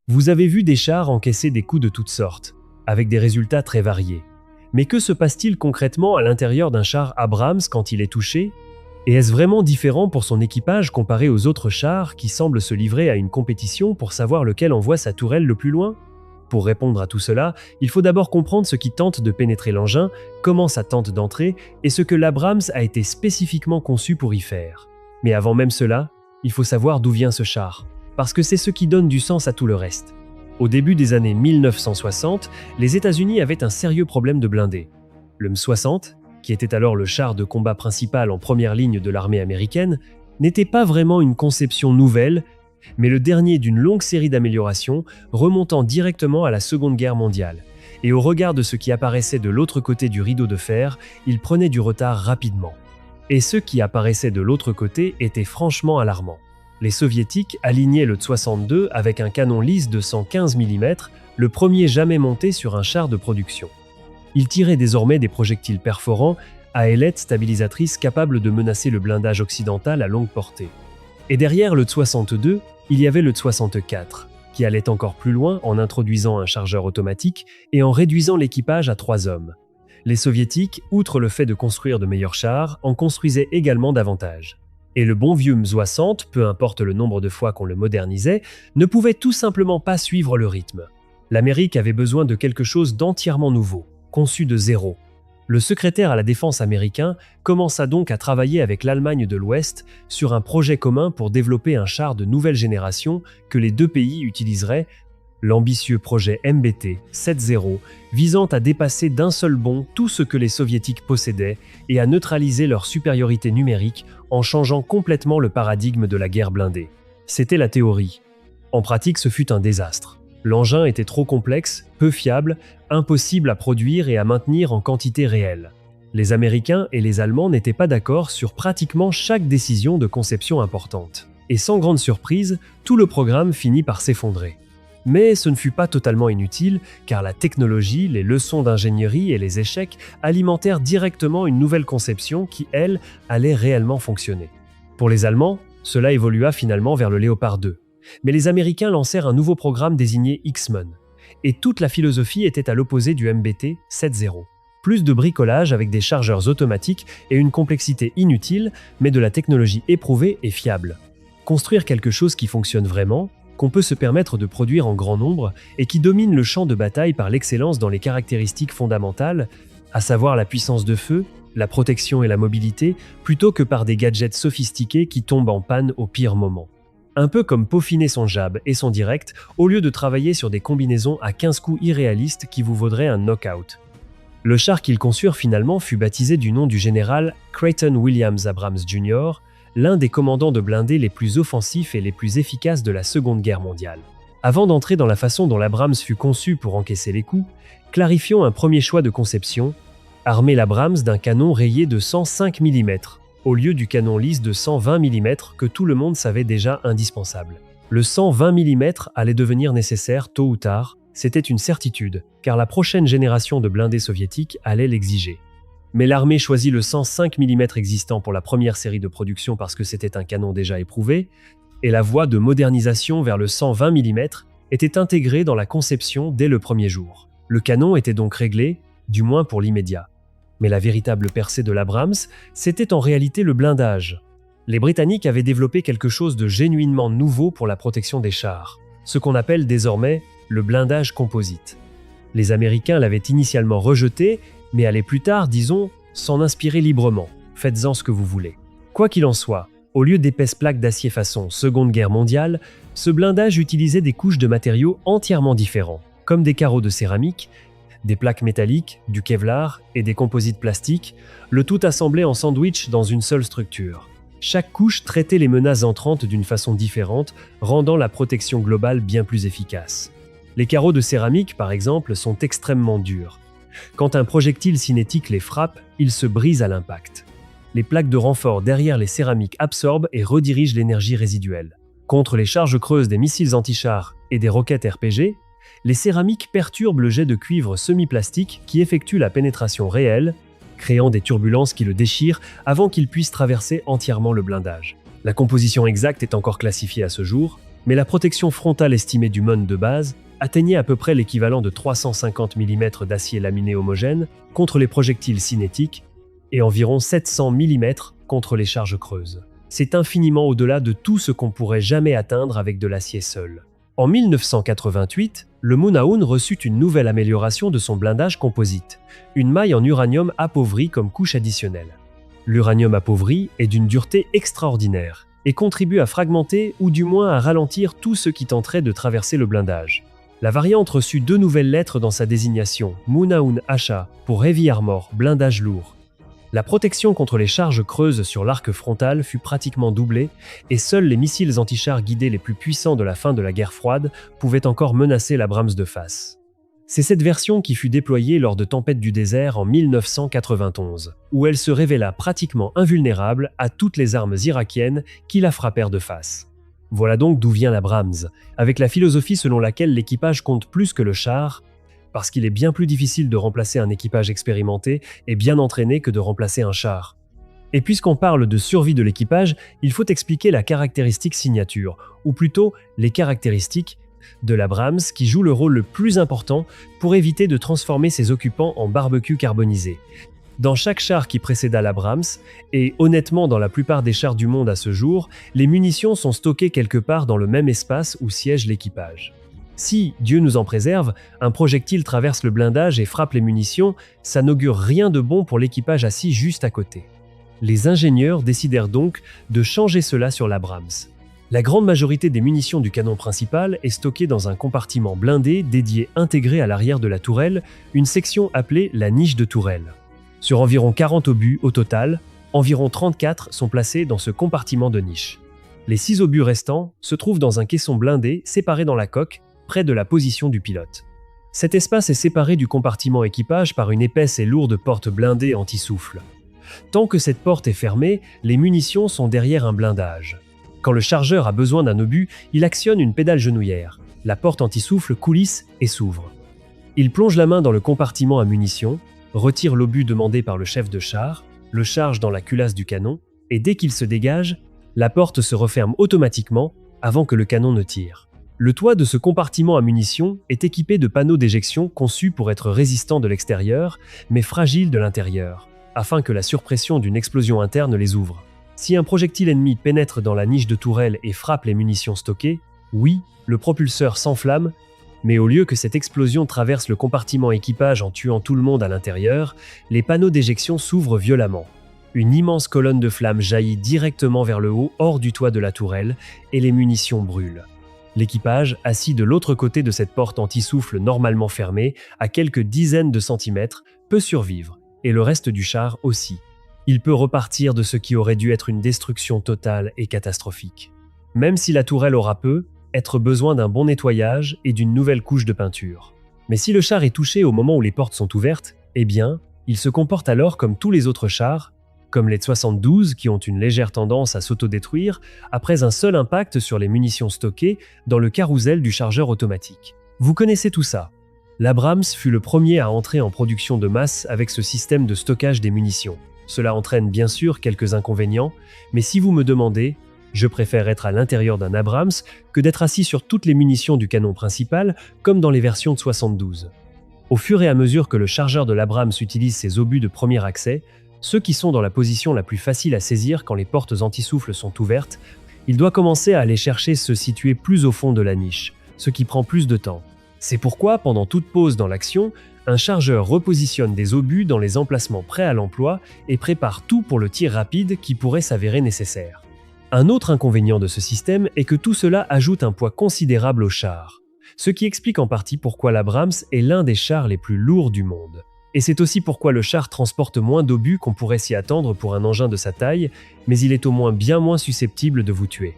Vous avez vu des chars encaisser des coups de toutes sortes, avec des résultats très variés. Mais que se passe-t-il concrètement à l'intérieur d'un char Abrams quand il est touché? Et est-ce vraiment différent pour son équipage comparé aux autres chars qui semblent se livrer à une compétition pour savoir lequel envoie sa tourelle le plus loin? Pour répondre à tout cela, il faut d'abord comprendre ce qui tente de pénétrer l'engin, comment ça tente d'entrer et ce que l'Abrams a été spécifiquement conçu pour y faire. Mais avant même cela, il faut savoir d'où vient ce char, parce que c'est ce qui donne du sens à tout le reste. Au début des années 1960, les États-Unis avaient un sérieux problème de blindés. Le M60, qui était alors le char de combat principal en première ligne de l'armée américaine, n'était pas vraiment une conception nouvelle, mais le dernier d'une longue série d'améliorations remontant directement à la Seconde Guerre mondiale. Et au regard de ce qui apparaissait de l'autre côté du rideau de fer, il prenait du retard rapidement. Et ce qui apparaissait de l'autre côté était franchement alarmant. Les Soviétiques alignaient le T-62 avec un canon lisse de 115 mm, le premier jamais monté sur un char de production. Il tirait désormais des projectiles perforants à ailettes stabilisatrices capables de menacer le blindage occidental à longue portée. Et derrière le T-62, il y avait le T-64, qui allait encore plus loin en introduisant un chargeur automatique et en réduisant l'équipage à 3 hommes. Les Soviétiques, outre le fait de construire de meilleurs chars, en construisaient également davantage. Et le bon vieux M60, peu importe le nombre de fois qu'on le modernisait, ne pouvait tout simplement pas suivre le rythme. L'Amérique avait besoin de quelque chose d'entièrement nouveau, conçu de zéro. Le secrétaire à la défense américain commença donc à travailler avec l'Allemagne de l'Ouest sur un projet commun pour développer un char de nouvelle génération que les deux pays utiliseraient, l'ambitieux projet MBT-70, visant à dépasser d'un seul bond tout ce que les Soviétiques possédaient et à neutraliser leur supériorité numérique en changeant complètement le paradigme de la guerre blindée. C'était la théorie. En pratique, ce fut un désastre. L'engin était trop complexe, peu fiable, impossible à produire et à maintenir en quantité réelle. Les Américains et les Allemands n'étaient pas d'accord sur pratiquement chaque décision de conception importante. Et sans grande surprise, tout le programme finit par s'effondrer. Mais ce ne fut pas totalement inutile, car la technologie, les leçons d'ingénierie et les échecs alimentèrent directement une nouvelle conception qui, elle, allait réellement fonctionner. Pour les Allemands, cela évolua finalement vers le Léopard 2. Mais les Américains lancèrent un nouveau programme désigné X-Men. Et toute la philosophie était à l'opposé du MBT-70. Plus de bricolage avec des chargeurs automatiques et une complexité inutile, mais de la technologie éprouvée et fiable. Construire quelque chose qui fonctionne vraiment, qu'on peut se permettre de produire en grand nombre et qui domine le champ de bataille par l'excellence dans les caractéristiques fondamentales, à savoir la puissance de feu, la protection et la mobilité, plutôt que par des gadgets sophistiqués qui tombent en panne au pire moment. Un peu comme peaufiner son jab et son direct au lieu de travailler sur des combinaisons à 15 coups irréalistes qui vous vaudraient un knock-out. Le char qu'ils conçurent finalement fut baptisé du nom du général Creighton Williams Abrams Jr., l'un des commandants de blindés les plus offensifs et les plus efficaces de la Seconde Guerre mondiale. Avant d'entrer dans la façon dont l'Abrams fut conçu pour encaisser les coups, clarifions un premier choix de conception, armer l'Abrams d'un canon rayé de 105 mm, au lieu du canon lisse de 120 mm que tout le monde savait déjà indispensable. Le 120 mm allait devenir nécessaire tôt ou tard, c'était une certitude, car la prochaine génération de blindés soviétiques allait l'exiger. Mais l'armée choisit le 105 mm existant pour la première série de production parce que c'était un canon déjà éprouvé, et la voie de modernisation vers le 120 mm était intégrée dans la conception dès le premier jour. Le canon était donc réglé, du moins pour l'immédiat. Mais la véritable percée de l'Abrams, c'était en réalité le blindage. Les Britanniques avaient développé quelque chose de genuinement nouveau pour la protection des chars, ce qu'on appelle désormais le blindage composite. Les Américains l'avaient initialement rejeté, mais allaient plus tard, disons, s'en inspirer librement. Faites-en ce que vous voulez. Quoi qu'il en soit, au lieu d'épaisses plaques d'acier façon Seconde Guerre mondiale, ce blindage utilisait des couches de matériaux entièrement différents, comme des carreaux de céramique, des plaques métalliques, du Kevlar et des composites plastiques, le tout assemblé en sandwich dans une seule structure. Chaque couche traitait les menaces entrantes d'une façon différente, rendant la protection globale bien plus efficace. Les carreaux de céramique, par exemple, sont extrêmement durs. Quand un projectile cinétique les frappe, ils se brisent à l'impact. Les plaques de renfort derrière les céramiques absorbent et redirigent l'énergie résiduelle. Contre les charges creuses des missiles anti-chars et des roquettes RPG, les céramiques perturbent le jet de cuivre semi-plastique qui effectue la pénétration réelle, créant des turbulences qui le déchirent avant qu'il puisse traverser entièrement le blindage. La composition exacte est encore classifiée à ce jour, Mais la protection frontale estimée du MON de base atteignait à peu près l'équivalent de 350 mm d'acier laminé homogène contre les projectiles cinétiques et environ 700 mm contre les charges creuses. C'est infiniment au-delà de tout ce qu'on pourrait jamais atteindre avec de l'acier seul. En 1988, le Moon reçut une nouvelle amélioration de son blindage composite, une maille en uranium appauvri comme couche additionnelle. L'uranium appauvri est d'une dureté extraordinaire et contribue à fragmenter ou du moins à ralentir tout ce qui tenterait de traverser le blindage. La variante reçut 2 nouvelles lettres dans sa désignation, Moon HA pour Heavy Armor, blindage lourd. La protection contre les charges creuses sur l'arc frontal fut pratiquement doublée et seuls les missiles antichars guidés les plus puissants de la fin de la guerre froide pouvaient encore menacer l'Abrams de face. C'est cette version qui fut déployée lors de Tempête du désert en 1991, où elle se révéla pratiquement invulnérable à toutes les armes irakiennes qui la frappèrent de face. Voilà donc d'où vient l'Abrams, avec la philosophie selon laquelle l'équipage compte plus que le char, parce qu'il est bien plus difficile de remplacer un équipage expérimenté et bien entraîné que de remplacer un char. Et puisqu'on parle de survie de l'équipage, il faut expliquer la caractéristique signature, ou plutôt les caractéristiques de l'Abrams qui joue le rôle le plus important pour éviter de transformer ses occupants en barbecue carbonisé. Dans chaque char qui précéda l'Abrams, et honnêtement dans la plupart des chars du monde à ce jour, les munitions sont stockées quelque part dans le même espace où siège l'équipage. Si, Dieu nous en préserve, un projectile traverse le blindage et frappe les munitions, ça n'augure rien de bon pour l'équipage assis juste à côté. Les ingénieurs décidèrent donc de changer cela sur l'Abrams. La grande majorité des munitions du canon principal est stockée dans un compartiment blindé dédié intégré à l'arrière de la tourelle, une section appelée la niche de tourelle. Sur environ 40 obus au total, environ 34 sont placés dans ce compartiment de niche. Les 6 obus restants se trouvent dans un caisson blindé séparé dans la coque, près de la position du pilote. Cet espace est séparé du compartiment équipage par une épaisse et lourde porte blindée anti-souffle. Tant que cette porte est fermée, les munitions sont derrière un blindage. Quand le chargeur a besoin d'un obus, il actionne une pédale genouillère. La porte anti-souffle coulisse et s'ouvre. Il plonge la main dans le compartiment à munitions, retire l'obus demandé par le chef de char, le charge dans la culasse du canon, et dès qu'il se dégage, la porte se referme automatiquement avant que le canon ne tire. Le toit de ce compartiment à munitions est équipé de panneaux d'éjection conçus pour être résistants de l'extérieur, mais fragiles de l'intérieur, afin que la surpression d'une explosion interne les ouvre. Si un projectile ennemi pénètre dans la niche de tourelle et frappe les munitions stockées, oui, le propulseur s'enflamme, mais au lieu que cette explosion traverse le compartiment équipage en tuant tout le monde à l'intérieur, les panneaux d'éjection s'ouvrent violemment. Une immense colonne de flammes jaillit directement vers le haut, hors du toit de la tourelle, et les munitions brûlent. L'équipage, assis de l'autre côté de cette porte anti-souffle normalement fermée, à quelques dizaines de centimètres, peut survivre, et le reste du char aussi. Il peut repartir de ce qui aurait dû être une destruction totale et catastrophique. Même si la tourelle aura être besoin d'un bon nettoyage et d'une nouvelle couche de peinture. Mais si le char est touché au moment où les portes sont ouvertes, eh bien, il se comporte alors comme tous les autres chars, comme les 72 qui ont une légère tendance à s'autodétruire après un seul impact sur les munitions stockées dans le carrousel du chargeur automatique. Vous connaissez tout ça. L'Abrams fut le premier à entrer en production de masse avec ce système de stockage des munitions. Cela entraîne bien sûr quelques inconvénients, mais si vous me demandez, je préfère être à l'intérieur d'un Abrams que d'être assis sur toutes les munitions du canon principal, comme dans les versions de 72. Au fur et à mesure que le chargeur de l'Abrams utilise ses obus de premier accès, ceux qui sont dans la position la plus facile à saisir quand les portes anti-souffle sont ouvertes, il doit commencer à aller chercher se situer plus au fond de la niche, ce qui prend plus de temps. C'est pourquoi, pendant toute pause dans l'action, un chargeur repositionne des obus dans les emplacements prêts à l'emploi et prépare tout pour le tir rapide qui pourrait s'avérer nécessaire. Un autre inconvénient de ce système est que tout cela ajoute un poids considérable au char, ce qui explique en partie pourquoi l'Abrams est l'un des chars les plus lourds du monde. Et c'est aussi pourquoi le char transporte moins d'obus qu'on pourrait s'y attendre pour un engin de sa taille, mais il est au moins bien moins susceptible de vous tuer.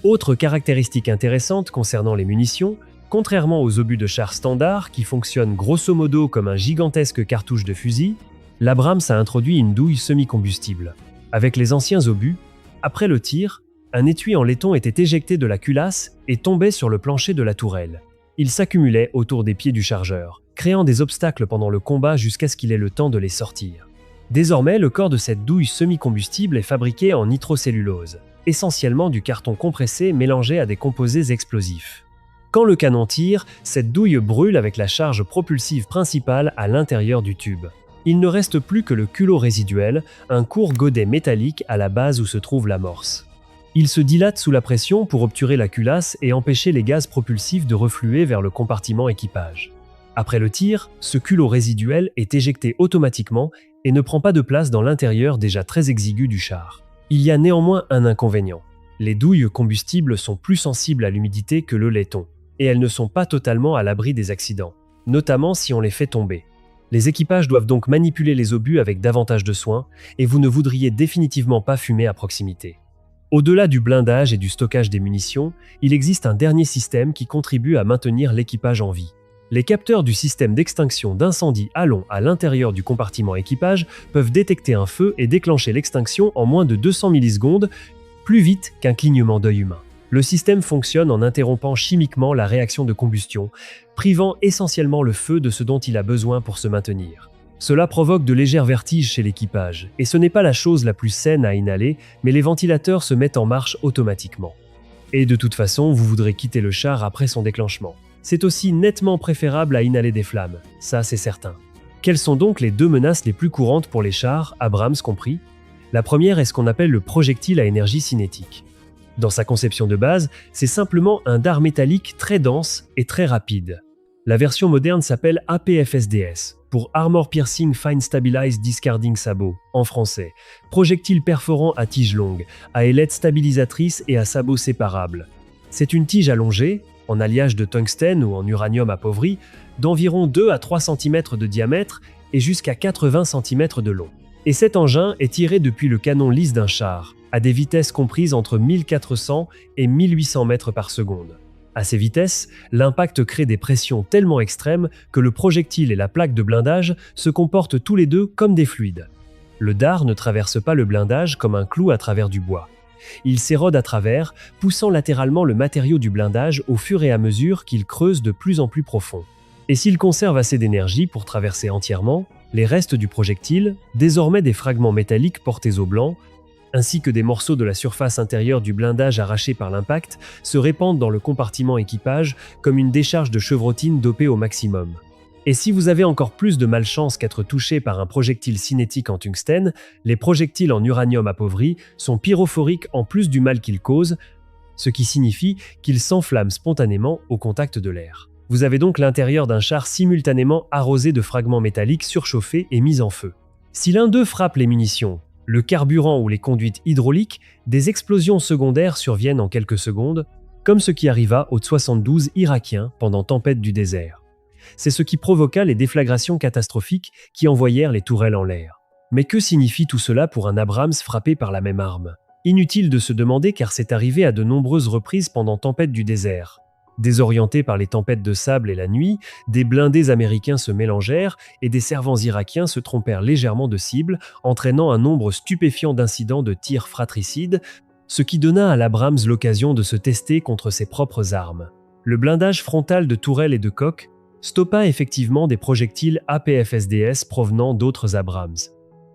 Autre caractéristique intéressante concernant les munitions, contrairement aux obus de char standard qui fonctionnent grosso modo comme un gigantesque cartouche de fusil, l'Abrams a introduit une douille semi-combustible. Avec les anciens obus, après le tir, un étui en laiton était éjecté de la culasse et tombait sur le plancher de la tourelle. Il s'accumulait autour des pieds du chargeur, créant des obstacles pendant le combat jusqu'à ce qu'il ait le temps de les sortir. Désormais, le corps de cette douille semi-combustible est fabriqué en nitrocellulose, essentiellement du carton compressé mélangé à des composés explosifs. Quand le canon tire, cette douille brûle avec la charge propulsive principale à l'intérieur du tube. Il ne reste plus que le culot résiduel, un court godet métallique à la base où se trouve l'amorce. Il se dilate sous la pression pour obturer la culasse et empêcher les gaz propulsifs de refluer vers le compartiment équipage. Après le tir, ce culot résiduel est éjecté automatiquement et ne prend pas de place dans l'intérieur déjà très exigu du char. Il y a néanmoins un inconvénient. Les douilles combustibles sont plus sensibles à l'humidité que le laiton, et elles ne sont pas totalement à l'abri des accidents, notamment si on les fait tomber. Les équipages doivent donc manipuler les obus avec davantage de soin, et vous ne voudriez définitivement pas fumer à proximité. Au-delà du blindage et du stockage des munitions, il existe un dernier système qui contribue à maintenir l'équipage en vie. Les capteurs du système d'extinction d'incendie Halon à l'intérieur du compartiment équipage peuvent détecter un feu et déclencher l'extinction en moins de 200 millisecondes, plus vite qu'un clignement d'œil humain. Le système fonctionne en interrompant chimiquement la réaction de combustion, privant essentiellement le feu de ce dont il a besoin pour se maintenir. Cela provoque de légers vertiges chez l'équipage, et ce n'est pas la chose la plus saine à inhaler, mais les ventilateurs se mettent en marche automatiquement. Et de toute façon, vous voudrez quitter le char après son déclenchement. C'est aussi nettement préférable à inhaler des flammes, ça c'est certain. Quelles sont donc les deux menaces les plus courantes pour les chars, Abrams compris? La première est ce qu'on appelle le projectile à énergie cinétique. Dans sa conception de base, c'est simplement un dard métallique très dense et très rapide. La version moderne s'appelle APFSDS, pour Armor Piercing Fine Stabilized Discarding Sabot, en français, projectile perforant à tige longue, à ailette stabilisatrice et à sabots séparables. C'est une tige allongée, en alliage de tungstène ou en uranium appauvri, d'environ 2 à 3 cm de diamètre et jusqu'à 80 cm de long. Et cet engin est tiré depuis le canon lisse d'un char, à des vitesses comprises entre 1400 et 1800 mètres par seconde. À ces vitesses, l'impact crée des pressions tellement extrêmes que le projectile et la plaque de blindage se comportent tous les deux comme des fluides. Le dard ne traverse pas le blindage comme un clou à travers du bois. Il s'érode à travers, poussant latéralement le matériau du blindage au fur et à mesure qu'il creuse de plus en plus profond. Et s'il conserve assez d'énergie pour traverser entièrement, les restes du projectile, désormais des fragments métalliques portés au blanc, ainsi que des morceaux de la surface intérieure du blindage arrachés par l'impact, se répandent dans le compartiment équipage comme une décharge de chevrotine dopée au maximum. Et si vous avez encore plus de malchance qu'être touché par un projectile cinétique en tungstène, les projectiles en uranium appauvri sont pyrophoriques en plus du mal qu'ils causent, ce qui signifie qu'ils s'enflamment spontanément au contact de l'air. Vous avez donc l'intérieur d'un char simultanément arrosé de fragments métalliques surchauffés et mis en feu. Si l'un d'eux frappe les munitions, le carburant ou les conduites hydrauliques, des explosions secondaires surviennent en quelques secondes, comme ce qui arriva aux 72 Irakiens pendant Tempête du désert. C'est ce qui provoqua les déflagrations catastrophiques qui envoyèrent les tourelles en l'air. Mais que signifie tout cela pour un Abrams frappé par la même arme? Inutile de se demander car c'est arrivé à de nombreuses reprises pendant Tempête du désert. Désorientés par les tempêtes de sable et la nuit, des blindés américains se mélangèrent et des servants irakiens se trompèrent légèrement de cible, entraînant un nombre stupéfiant d'incidents de tirs fratricides, ce qui donna à l'Abrams l'occasion de se tester contre ses propres armes. Le blindage frontal de tourelles et de coques stoppa effectivement des projectiles APFSDS provenant d'autres Abrams.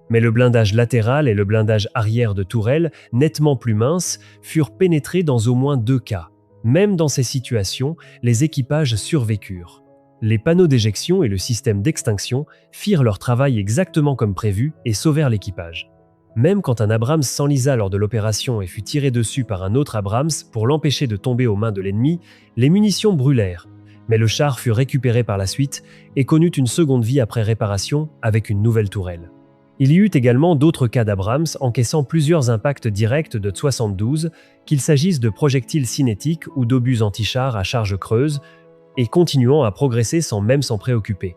Mais le blindage latéral et le blindage arrière de tourelles, nettement plus minces, furent pénétrés dans au moins 2 cas. Même dans ces situations, les équipages survécurent. Les panneaux d'éjection et le système d'extinction firent leur travail exactement comme prévu et sauvèrent l'équipage. Même quand un Abrams s'enlisa lors de l'opération et fut tiré dessus par un autre Abrams pour l'empêcher de tomber aux mains de l'ennemi, les munitions brûlèrent. Mais le char fut récupéré par la suite et connut une seconde vie après réparation avec une nouvelle tourelle. Il y eut également d'autres cas d'Abrams encaissant plusieurs impacts directs de 72, qu'il s'agisse de projectiles cinétiques ou d'obus anti-chars à charge creuse, et continuant à progresser sans même s'en préoccuper.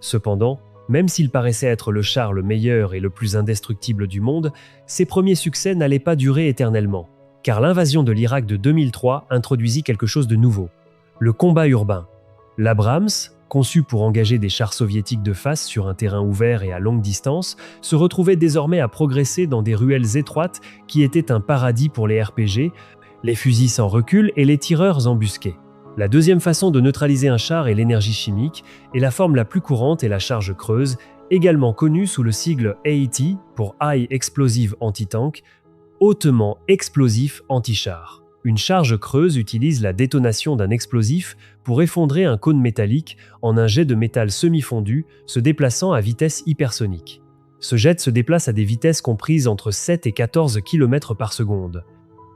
Cependant, même s'il paraissait être le char le meilleur et le plus indestructible du monde, ses premiers succès n'allaient pas durer éternellement, car l'invasion de l'Irak de 2003 introduisit quelque chose de nouveau, le combat urbain. L'Abrams, conçu pour engager des chars soviétiques de face sur un terrain ouvert et à longue distance, se retrouvait désormais à progresser dans des ruelles étroites qui étaient un paradis pour les RPG, les fusils sans recul et les tireurs embusqués. La deuxième façon de neutraliser un char est l'énergie chimique, et la forme la plus courante est la charge creuse, également connue sous le sigle AET pour High Explosive Anti-Tank, hautement explosif anti-char. Une charge creuse utilise la détonation d'un explosif pour effondrer un cône métallique en un jet de métal semi-fondu se déplaçant à vitesse hypersonique. Ce jet se déplace à des vitesses comprises entre 7 et 14 km par seconde.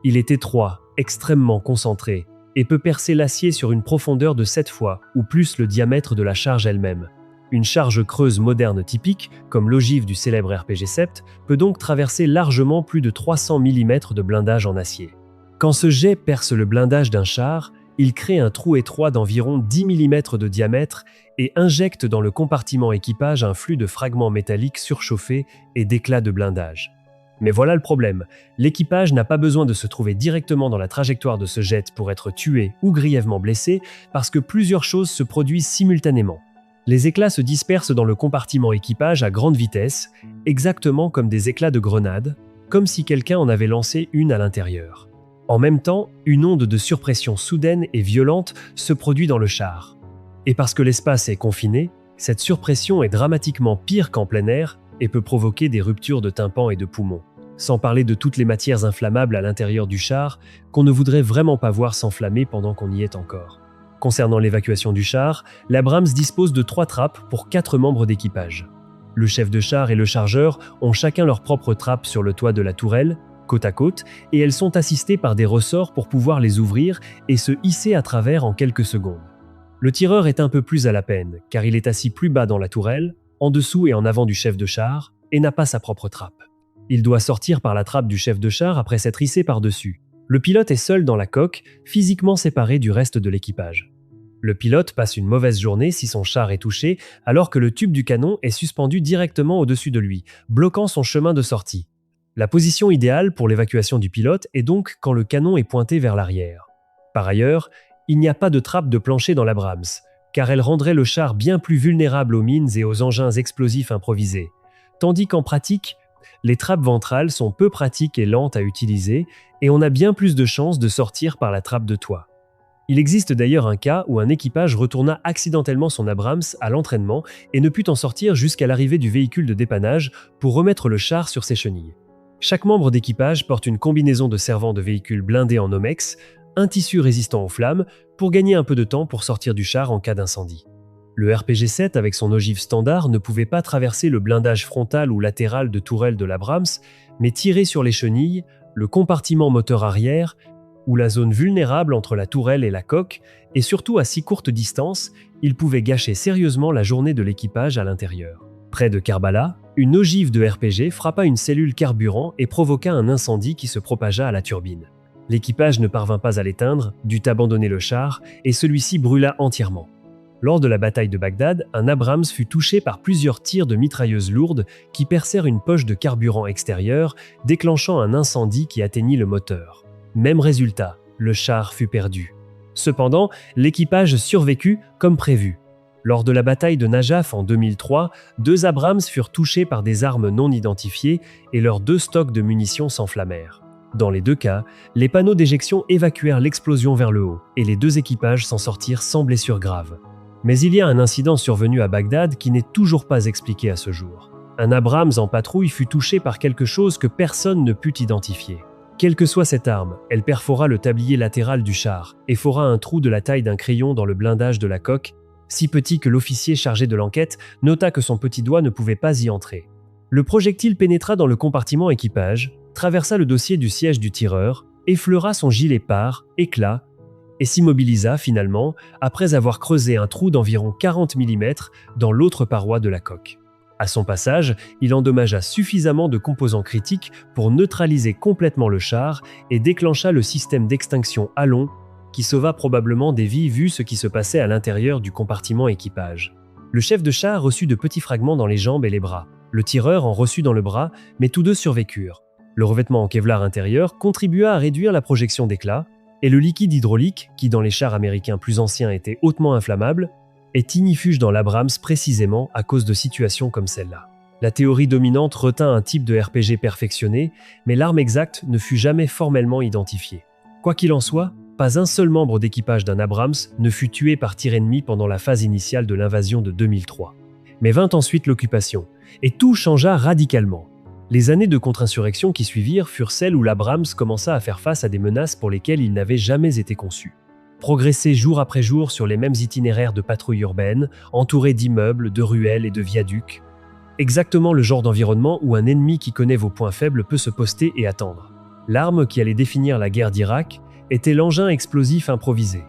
Il est étroit, extrêmement concentré, et peut percer l'acier sur une profondeur de 7 fois ou plus le diamètre de la charge elle-même. Une charge creuse moderne typique, comme l'ogive du célèbre RPG-7, peut donc traverser largement plus de 300 mm de blindage en acier. Quand ce jet perce le blindage d'un char, il crée un trou étroit d'environ 10 mm de diamètre et injecte dans le compartiment équipage un flux de fragments métalliques surchauffés et d'éclats de blindage. Mais voilà le problème, l'équipage n'a pas besoin de se trouver directement dans la trajectoire de ce jet pour être tué ou grièvement blessé parce que plusieurs choses se produisent simultanément. Les éclats se dispersent dans le compartiment équipage à grande vitesse, exactement comme des éclats de grenade, comme si quelqu'un en avait lancé une à l'intérieur. En même temps, une onde de surpression soudaine et violente se produit dans le char. Et parce que l'espace est confiné, cette surpression est dramatiquement pire qu'en plein air et peut provoquer des ruptures de tympan et de poumons. Sans parler de toutes les matières inflammables à l'intérieur du char qu'on ne voudrait vraiment pas voir s'enflammer pendant qu'on y est encore. Concernant l'évacuation du char, l'Abrams dispose de 3 trappes pour 4 membres d'équipage. Le chef de char et le chargeur ont chacun leur propre trappe sur le toit de la tourelle, côte à côte, et elles sont assistées par des ressorts pour pouvoir les ouvrir et se hisser à travers en quelques secondes. Le tireur est un peu plus à la peine, car il est assis plus bas dans la tourelle, en dessous et en avant du chef de char, et n'a pas sa propre trappe. Il doit sortir par la trappe du chef de char après s'être hissé par-dessus. Le pilote est seul dans la coque, physiquement séparé du reste de l'équipage. Le pilote passe une mauvaise journée si son char est touché, alors que le tube du canon est suspendu directement au-dessus de lui, bloquant son chemin de sortie. La position idéale pour l'évacuation du pilote est donc quand le canon est pointé vers l'arrière. Par ailleurs, il n'y a pas de trappe de plancher dans l'Abrams, car elle rendrait le char bien plus vulnérable aux mines et aux engins explosifs improvisés. Tandis qu'en pratique, les trappes ventrales sont peu pratiques et lentes à utiliser, et on a bien plus de chances de sortir par la trappe de toit. Il existe d'ailleurs un cas où un équipage retourna accidentellement son Abrams à l'entraînement et ne put en sortir jusqu'à l'arrivée du véhicule de dépannage pour remettre le char sur ses chenilles. Chaque membre d'équipage porte une combinaison de servants de véhicules blindés en Nomex, un tissu résistant aux flammes, pour gagner un peu de temps pour sortir du char en cas d'incendie. Le RPG-7 avec son ogive standard ne pouvait pas traverser le blindage frontal ou latéral de tourelle de l'Abrams, mais tirer sur les chenilles, le compartiment moteur arrière, ou la zone vulnérable entre la tourelle et la coque, et surtout à si courte distance, il pouvait gâcher sérieusement la journée de l'équipage à l'intérieur. Près de Karbala, une ogive de RPG frappa une cellule carburant et provoqua un incendie qui se propagea à la turbine. L'équipage ne parvint pas à l'éteindre, dut abandonner le char, et celui-ci brûla entièrement. Lors de la bataille de Bagdad, un Abrams fut touché par plusieurs tirs de mitrailleuses lourdes qui percèrent une poche de carburant extérieure, déclenchant un incendie qui atteignit le moteur. Même résultat, le char fut perdu. Cependant, l'équipage survécut comme prévu. Lors de la bataille de Najaf en 2003, 2 Abrams furent touchés par des armes non identifiées et leurs 2 stocks de munitions s'enflammèrent. Dans les 2 cas, les panneaux d'éjection évacuèrent l'explosion vers le haut et les 2 équipages s'en sortirent sans blessures graves. Mais il y a un incident survenu à Bagdad qui n'est toujours pas expliqué à ce jour. Un Abrams en patrouille fut touché par quelque chose que personne ne put identifier. Quelle que soit cette arme, elle perfora le tablier latéral du char et fora un trou de la taille d'un crayon dans le blindage de la coque, si petit que l'officier chargé de l'enquête nota que son petit doigt ne pouvait pas y entrer. Le projectile pénétra dans le compartiment équipage, traversa le dossier du siège du tireur, effleura son gilet pare, éclat, et s'immobilisa finalement après avoir creusé un trou d'environ 40 mm dans l'autre paroi de la coque. À son passage, il endommagea suffisamment de composants critiques pour neutraliser complètement le char et déclencha le système d'extinction Halon qui sauva probablement des vies vu ce qui se passait à l'intérieur du compartiment équipage. Le chef de char reçut de petits fragments dans les jambes et les bras. Le tireur en reçut dans le bras, mais tous 2 survécurent. Le revêtement en Kevlar intérieur contribua à réduire la projection d'éclats, et le liquide hydraulique, qui dans les chars américains plus anciens était hautement inflammable, est ignifuge dans l'Abrams précisément à cause de situations comme celle-là. La théorie dominante retint un type de RPG perfectionné, mais l'arme exacte ne fut jamais formellement identifiée. Quoi qu'il en soit, pas un seul membre d'équipage d'un Abrams ne fut tué par tir ennemi pendant la phase initiale de l'invasion de 2003. Mais vint ensuite l'occupation, et tout changea radicalement. Les années de contre-insurrection qui suivirent furent celles où l'Abrams commença à faire face à des menaces pour lesquelles il n'avait jamais été conçu. Progresser jour après jour sur les mêmes itinéraires de patrouille urbaine, entourés d'immeubles, de ruelles et de viaducs. Exactement le genre d'environnement où un ennemi qui connaît vos points faibles peut se poster et attendre. L'arme qui allait définir la guerre d'Irak était l'engin explosif improvisé.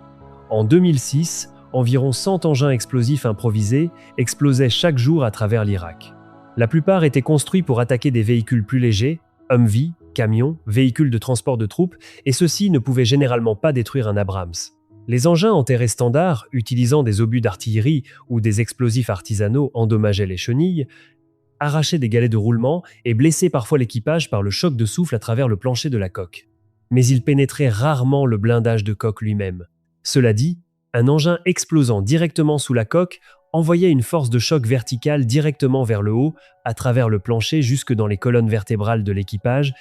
En 2006, environ 100 engins explosifs improvisés explosaient chaque jour à travers l'Irak. La plupart étaient construits pour attaquer des véhicules plus légers, Humvee, camions, véhicules de transport de troupes, et ceux-ci ne pouvaient généralement pas détruire un Abrams. Les engins enterrés standards, utilisant des obus d'artillerie ou des explosifs artisanaux, endommageaient les chenilles, arrachaient des galets de roulement et blessaient parfois l'équipage par le choc de souffle à travers le plancher de la coque. Mais ils pénétraient rarement le blindage de coque lui-même. Cela dit, un engin explosant directement sous la coque envoyait une force de choc verticale directement vers le haut, à travers le plancher jusque dans les colonnes vertébrales de l'équipage,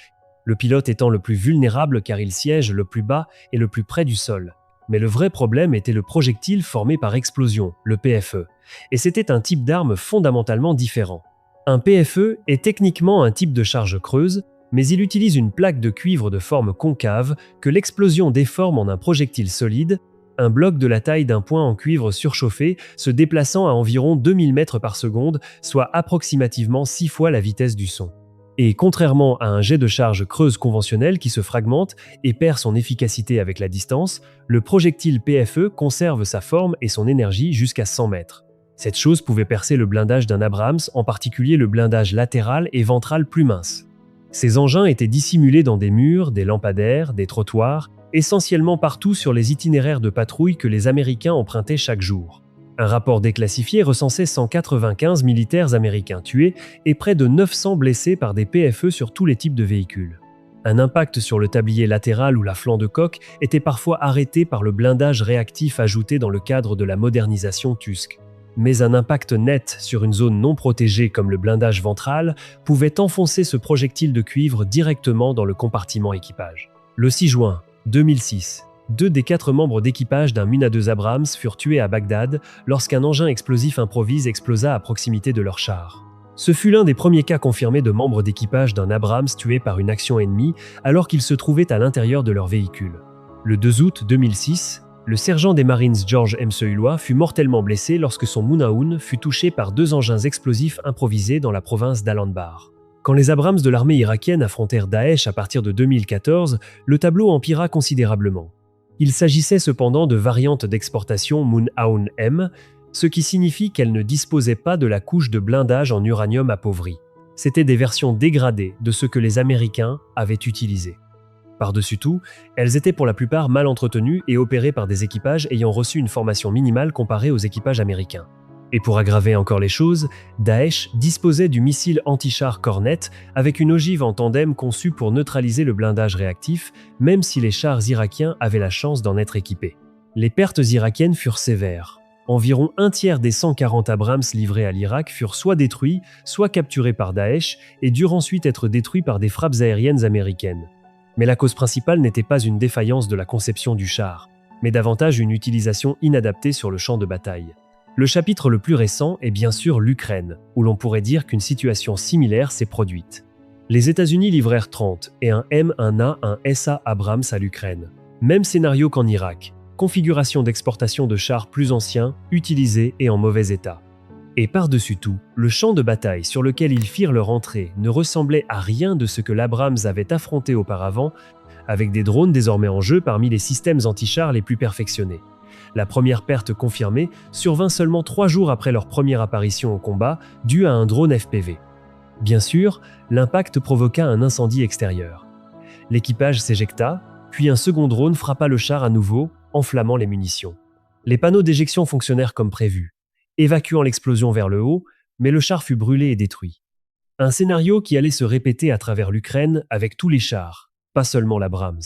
le pilote étant le plus vulnérable car il siège le plus bas et le plus près du sol. Mais le vrai problème était le projectile formé par explosion, le PFE. Et c'était un type d'arme fondamentalement différent. Un PFE est techniquement un type de charge creuse, mais il utilise une plaque de cuivre de forme concave que l'explosion déforme en un projectile solide, un bloc de la taille d'un point en cuivre surchauffé se déplaçant à environ 2000 mètres par seconde, soit approximativement 6 fois la vitesse du son. Et contrairement à un jet de charge creuse conventionnel qui se fragmente et perd son efficacité avec la distance, le projectile PFE conserve sa forme et son énergie jusqu'à 100 mètres. Cette chose pouvait percer le blindage d'un Abrams, en particulier le blindage latéral et ventral plus mince. Ces engins étaient dissimulés dans des murs, des lampadaires, des trottoirs, essentiellement partout sur les itinéraires de patrouille que les Américains empruntaient chaque jour. Un rapport déclassifié recensait 195 militaires américains tués et près de 900 blessés par des PFE sur tous les types de véhicules. Un impact sur le tablier latéral ou la flanc de coque était parfois arrêté par le blindage réactif ajouté dans le cadre de la modernisation TUSC. Mais un impact net sur une zone non protégée comme le blindage ventral pouvait enfoncer ce projectile de cuivre directement dans le compartiment équipage. Le 6 juin 2006, 2 des 4 membres d'équipage d'un Muna-2 Abrams furent tués à Bagdad lorsqu'un engin explosif improvise explosa à proximité de leur char. Ce fut l'un des premiers cas confirmés de membres d'équipage d'un Abrams tués par une action ennemie alors qu'ils se trouvaient à l'intérieur de leur véhicule. Le 2 août 2006, le sergent des Marines George M. Seulois fut mortellement blessé lorsque son Munaoun fut touché par 2 engins explosifs improvisés dans la province d'Al-Anbar. Quand les Abrams de l'armée irakienne affrontèrent Daesh à partir de 2014, le tableau empira considérablement. Il s'agissait cependant de variantes d'exportation Munaoun M, ce qui signifie qu'elles ne disposaient pas de la couche de blindage en uranium appauvri. C'étaient des versions dégradées de ce que les Américains avaient utilisé. Par-dessus tout, elles étaient pour la plupart mal entretenues et opérées par des équipages ayant reçu une formation minimale comparée aux équipages américains. Et pour aggraver encore les choses, Daesh disposait du missile anti-char Cornet avec une ogive en tandem conçue pour neutraliser le blindage réactif, même si les chars irakiens avaient la chance d'en être équipés. Les pertes irakiennes furent sévères. Environ un tiers des 140 Abrams livrés à l'Irak furent soit détruits, soit capturés par Daesh et durent ensuite être détruits par des frappes aériennes américaines. Mais la cause principale n'était pas une défaillance de la conception du char, mais davantage une utilisation inadaptée sur le champ de bataille. Le chapitre le plus récent est bien sûr l'Ukraine, où l'on pourrait dire qu'une situation similaire s'est produite. Les États-Unis livrèrent 30 et un M1A, un SA Abrams à l'Ukraine. Même scénario qu'en Irak, configuration d'exportation de chars plus anciens, utilisés et en mauvais état. Et par-dessus tout, le champ de bataille sur lequel ils firent leur entrée ne ressemblait à rien de ce que l'Abrams avait affronté auparavant, avec des drones désormais en jeu parmi les systèmes anti-chars les plus perfectionnés. La première perte confirmée survint seulement 3 jours après leur première apparition au combat, due à un drone FPV. Bien sûr, l'impact provoqua un incendie extérieur. L'équipage s'éjecta, puis un second drone frappa le char à nouveau, enflammant les munitions. Les panneaux d'éjection fonctionnèrent comme prévu, évacuant l'explosion vers le haut, mais le char fut brûlé et détruit. Un scénario qui allait se répéter à travers l'Ukraine avec tous les chars, pas seulement l'Abrams.